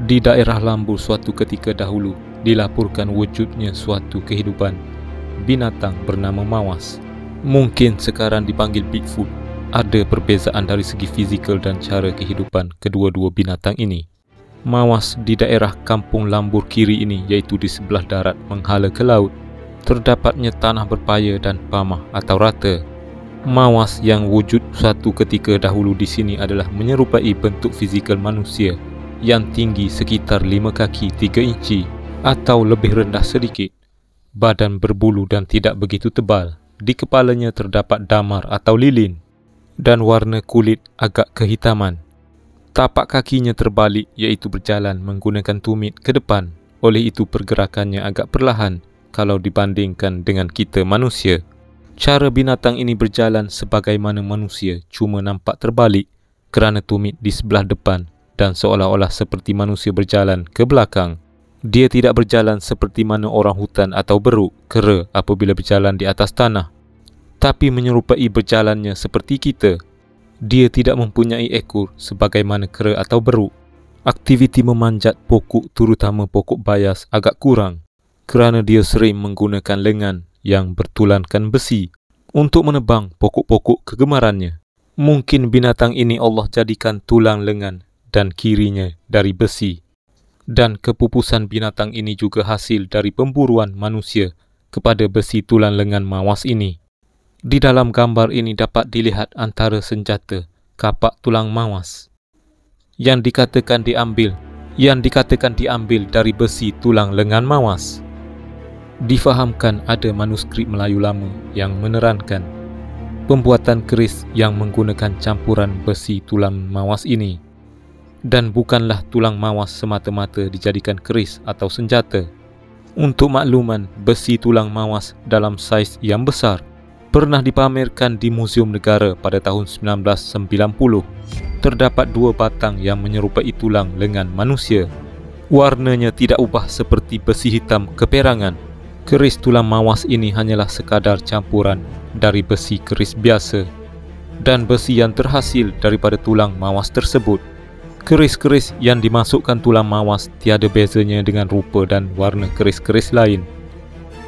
Di daerah Lambur suatu ketika dahulu dilaporkan wujudnya suatu kehidupan binatang bernama mawas. Mungkin sekarang dipanggil Bigfoot. Ada perbezaan dari segi fizikal dan cara kehidupan kedua-dua binatang ini. Mawas di daerah kampung Lambur kiri ini, iaitu di sebelah darat menghala ke laut, terdapatnya tanah berpaya dan pamah atau rata. Mawas yang wujud suatu ketika dahulu di sini adalah menyerupai bentuk fizikal manusia yang tinggi sekitar 5 kaki 3 inci atau lebih rendah sedikit. Badan berbulu dan tidak begitu tebal. Di kepalanya terdapat damar atau lilin dan warna kulit agak kehitaman. Tapak kakinya terbalik, iaitu berjalan menggunakan tumit ke depan. Oleh itu pergerakannya agak perlahan kalau dibandingkan dengan kita manusia. Cara binatang ini berjalan sebagaimana manusia, cuma nampak terbalik kerana tumit di sebelah depan dan seolah-olah seperti manusia berjalan ke belakang. Dia tidak berjalan seperti mana orang hutan atau beruk kera apabila berjalan di atas tanah, tapi menyerupai berjalannya seperti kita. Dia tidak mempunyai ekor sebagaimana kera atau beruk. Aktiviti memanjat pokok, terutama pokok bayas, agak kurang kerana dia sering menggunakan lengan yang bertulankan besi untuk menebang pokok-pokok kegemarannya. Mungkin binatang ini Allah jadikan tulang lengan dan kirinya dari besi. Dan kepupusan binatang ini juga hasil dari pemburuan manusia kepada besi tulang lengan mawas ini. Di dalam gambar ini dapat dilihat antara senjata kapak tulang mawas yang dikatakan diambil dari besi tulang lengan mawas. Difahamkan ada manuskrip Melayu lama yang menerangkan pembuatan keris yang menggunakan campuran besi tulang mawas ini. Dan bukanlah tulang mawas semata-mata dijadikan keris atau senjata. Untuk makluman, besi tulang mawas dalam saiz yang besar pernah dipamerkan di Muzium Negara pada tahun 1990. Terdapat 2 batang yang menyerupai tulang lengan manusia. Warnanya tidak ubah seperti besi hitam keperangan. Keris tulang mawas ini hanyalah sekadar campuran dari besi keris biasa dan besi yang terhasil daripada tulang mawas tersebut. Keris-keris yang dimasukkan tulang mawas tiada bezanya dengan rupa dan warna keris-keris lain.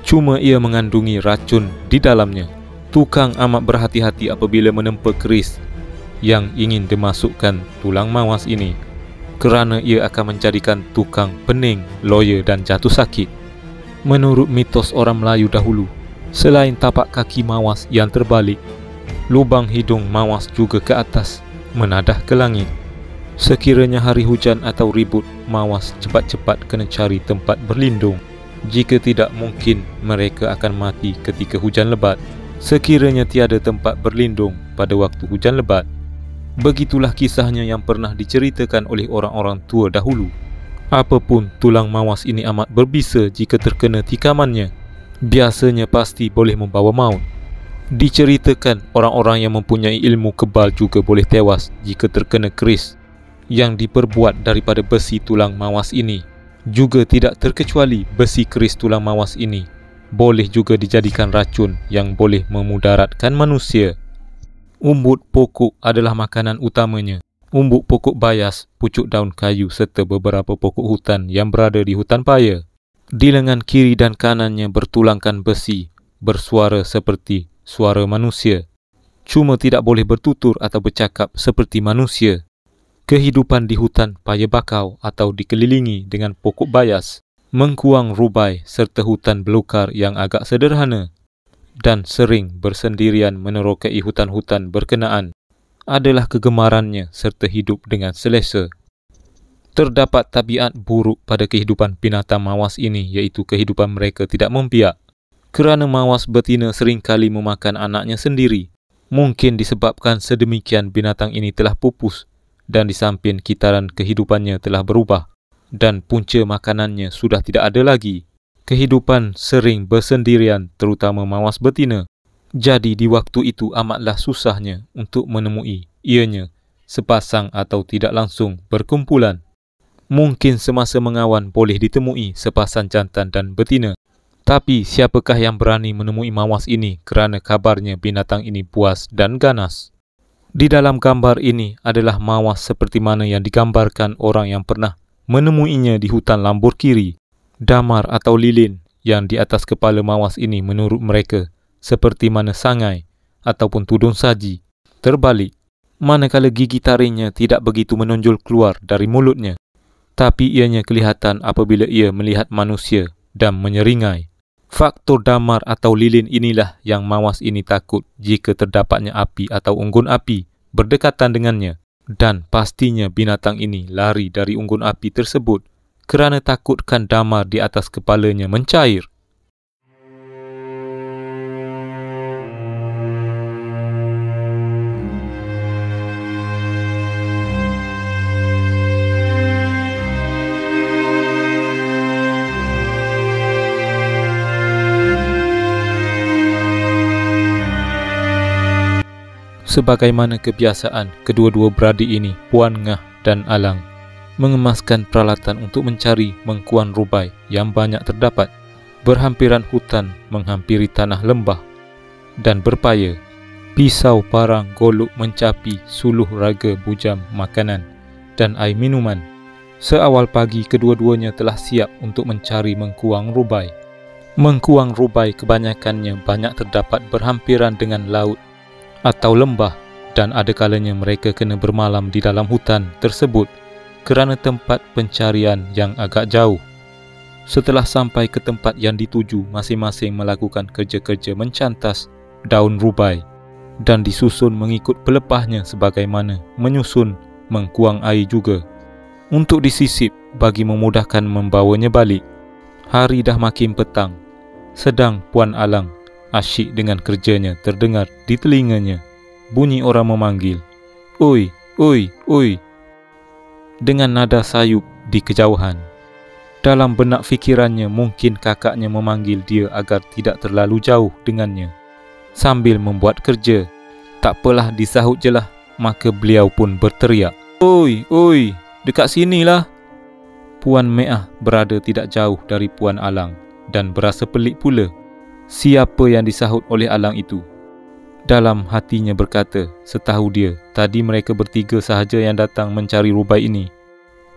Cuma ia mengandungi racun di dalamnya. Tukang amat berhati-hati apabila menempa keris yang ingin dimasukkan tulang mawas ini, kerana ia akan menjadikan tukang pening, loya dan jatuh sakit. Menurut mitos orang Melayu dahulu, selain tapak kaki mawas yang terbalik, lubang hidung mawas juga ke atas, menadah ke langit. Sekiranya hari hujan atau ribut, mawas cepat-cepat kena cari tempat berlindung. Jika tidak, mungkin mereka akan mati ketika hujan lebat. Sekiranya tiada tempat berlindung pada waktu hujan lebat. Begitulah kisahnya yang pernah diceritakan oleh orang-orang tua dahulu. Apapun, tulang mawas ini amat berbisa jika terkena tikamannya. Biasanya pasti boleh membawa maut. Diceritakan orang-orang yang mempunyai ilmu kebal juga boleh tewas jika terkena keris yang diperbuat daripada besi tulang mawas ini. Juga tidak terkecuali besi keris tulang mawas ini boleh juga dijadikan racun yang boleh memudaratkan manusia. Umbut pokok adalah makanan utamanya. Umbut pokok bayas, pucuk daun kayu serta beberapa pokok hutan yang berada di hutan paya. Di lengan kiri dan kanannya bertulangkan besi, bersuara seperti suara manusia. Cuma tidak boleh bertutur atau bercakap seperti manusia. Kehidupan di hutan paya bakau atau dikelilingi dengan pokok bayas, mengkuang rubai serta hutan belukar yang agak sederhana dan sering bersendirian menerokai hutan-hutan berkenaan adalah kegemarannya serta hidup dengan selesa. Terdapat tabiat buruk pada kehidupan binatang mawas ini, iaitu kehidupan mereka tidak membiak. Kerana mawas betina seringkali memakan anaknya sendiri. Mungkin disebabkan sedemikian binatang ini telah pupus dan di samping kitaran kehidupannya telah berubah dan punca makanannya sudah tidak ada lagi. Kehidupan sering bersendirian, terutama mawas betina. Jadi di waktu itu amatlah susahnya untuk menemui ianya sepasang atau tidak langsung berkumpulan. Mungkin semasa mengawan boleh ditemui sepasang jantan dan betina. Tapi siapakah yang berani menemui mawas ini kerana kabarnya binatang ini buas dan ganas. Di dalam gambar ini adalah mawas seperti mana yang digambarkan orang yang pernah menemuinya di hutan Lambur Kiri. Damar atau lilin yang di atas kepala mawas ini menurut mereka seperti mana sangai ataupun tudung saji terbalik, manakala gigi taringnya tidak begitu menonjol keluar dari mulutnya, tapi ianya kelihatan apabila ia melihat manusia dan menyeringai. Faktor damar atau lilin inilah yang mawas ini takut jika terdapatnya api atau unggun api berdekatan dengannya, dan pastinya binatang ini lari dari unggun api tersebut kerana takutkan damar di atas kepalanya mencair. Sebagaimana kebiasaan, kedua-dua beradik ini, Puan Ngah dan Alang, mengemaskan peralatan untuk mencari mengkuang rubai yang banyak terdapat. Berhampiran hutan menghampiri tanah lembah dan berpaya. Pisau, parang, golok, mencapi, suluh raga, bujam, makanan dan air minuman. Seawal pagi, kedua-duanya telah siap untuk mencari mengkuang rubai. Mengkuang rubai kebanyakannya banyak terdapat berhampiran dengan laut atau lembah, dan ada kalanya mereka kena bermalam di dalam hutan tersebut kerana tempat pencarian yang agak jauh. Setelah sampai ke tempat yang dituju, masing-masing melakukan kerja-kerja mencantas daun rubai dan disusun mengikut pelepahnya, sebagaimana menyusun mengkuang air juga untuk disisip bagi memudahkan membawanya balik. Hari dah makin petang, sedang Puan Alang asyik dengan kerjanya, terdengar di telinganya bunyi orang memanggil, "Oi, oi, oi," dengan nada sayup di kejauhan. Dalam benak fikirannya, mungkin kakaknya memanggil dia agar tidak terlalu jauh dengannya sambil membuat kerja. Tak apalah, disahut jelah. Maka beliau pun berteriak, "Oi, oi, dekat sinilah." Puan Meah berada tidak jauh dari Puan Alang dan berasa pelik pula siapa yang disahut oleh Alang itu. Dalam hatinya berkata, setahu dia, tadi mereka bertiga sahaja yang datang mencari rubai ini.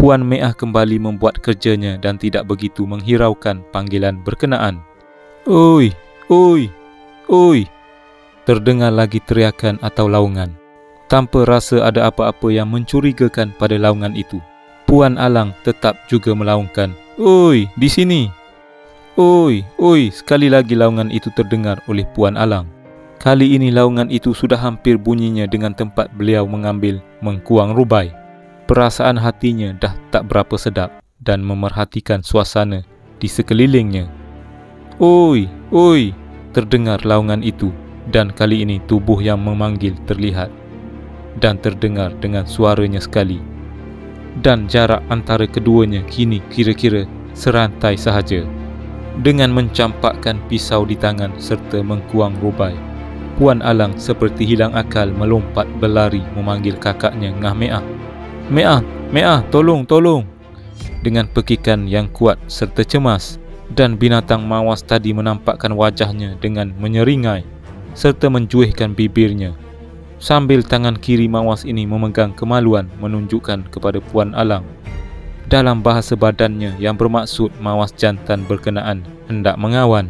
Puan Meah kembali membuat kerjanya dan tidak begitu menghiraukan panggilan berkenaan. "Oi, oi, oi," terdengar lagi teriakan atau laungan. Tanpa rasa ada apa-apa yang mencurigakan pada laungan itu, Puan Alang tetap juga melaungkan, "Oi, di sini." "Oi, oi," sekali lagi laungan itu terdengar oleh Puan Alang. Kali ini laungan itu sudah hampir bunyinya dengan tempat beliau mengambil mengkuang rubai. Perasaan hatinya dah tak berapa sedap dan memerhatikan suasana di sekelilingnya. "Oi, oi," terdengar laungan itu, dan kali ini tubuh yang memanggil terlihat dan terdengar dengan suaranya sekali. Dan jarak antara keduanya kini kira-kira serantai sahaja. Dengan mencampakkan pisau di tangan serta mengkuang rubai, Puan Alang seperti hilang akal melompat berlari memanggil kakaknya Ngah Meah. "Meah, Meah, tolong, tolong!" dengan pekikan yang kuat serta cemas, dan binatang mawas tadi menampakkan wajahnya dengan menyeringai serta menjuihkan bibirnya, sambil tangan kiri mawas ini memegang kemaluan menunjukkan kepada Puan Alang dalam bahasa badannya yang bermaksud mawas jantan berkenaan hendak mengawan.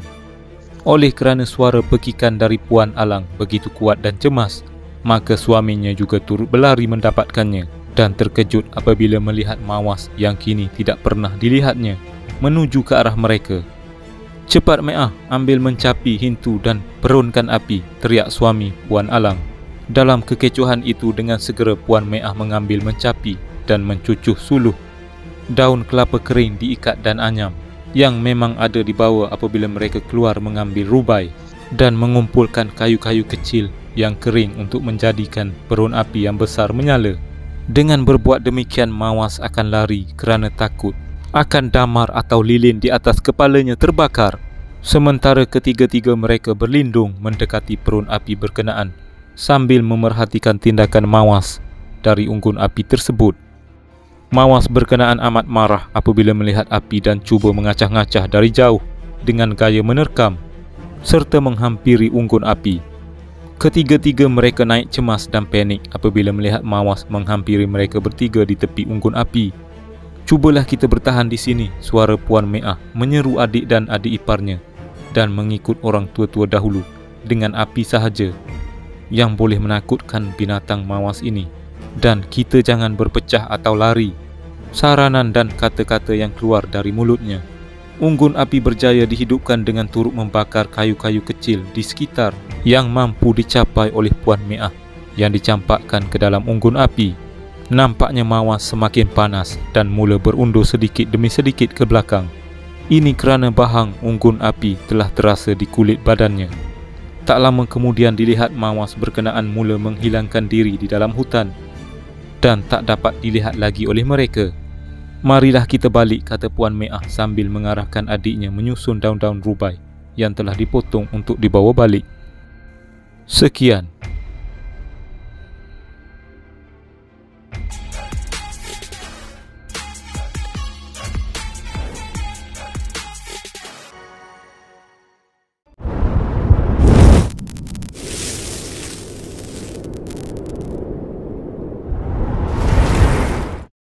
Oleh kerana suara pekikan dari Puan Alang begitu kuat dan cemas, maka suaminya juga turut berlari mendapatkannya dan terkejut apabila melihat mawas yang kini tidak pernah dilihatnya menuju ke arah mereka. "Cepat Meah, ambil mencapi, hintu dan perunkan api," teriak suami Puan Alang. Dalam kekecohan itu, dengan segera Puan Meah mengambil mencapi dan mencucuh suluh. Daun kelapa kering diikat dan anyam yang memang ada dibawa apabila mereka keluar mengambil rubai, dan mengumpulkan kayu-kayu kecil yang kering untuk menjadikan perun api yang besar menyala. Dengan berbuat demikian, mawas akan lari kerana takut akan damar atau lilin di atas kepalanya terbakar. Sementara ketiga-tiga mereka berlindung mendekati perun api berkenaan sambil memerhatikan tindakan mawas dari unggun api tersebut. Mawas berkenaan amat marah apabila melihat api dan cuba mengacah-ngacah dari jauh dengan gaya menerkam serta menghampiri unggun api. Ketiga-tiga mereka naik cemas dan panik apabila melihat mawas menghampiri mereka bertiga di tepi unggun api. Cubalah kita bertahan di sini, suara Puan Meah menyeru adik dan adik iparnya, dan mengikut orang tua-tua dahulu. Dengan api sahaja yang boleh menakutkan binatang mawas ini. Dan kita jangan berpecah atau lari. Saranan dan kata-kata yang keluar dari mulutnya. Unggun api berjaya dihidupkan dengan turut membakar kayu-kayu kecil di sekitar yang mampu dicapai oleh Puan Meah yang dicampakkan ke dalam unggun api. Nampaknya mawas semakin panas dan mula berundur sedikit demi sedikit ke belakang. Ini kerana bahang unggun api telah terasa di kulit badannya. Tak lama kemudian dilihat mawas berkenaan mula menghilangkan diri di dalam hutan dan tak dapat dilihat lagi oleh mereka. Marilah kita balik, kata Puan Meah sambil mengarahkan adiknya menyusun daun-daun rubai yang telah dipotong untuk dibawa balik. Sekian.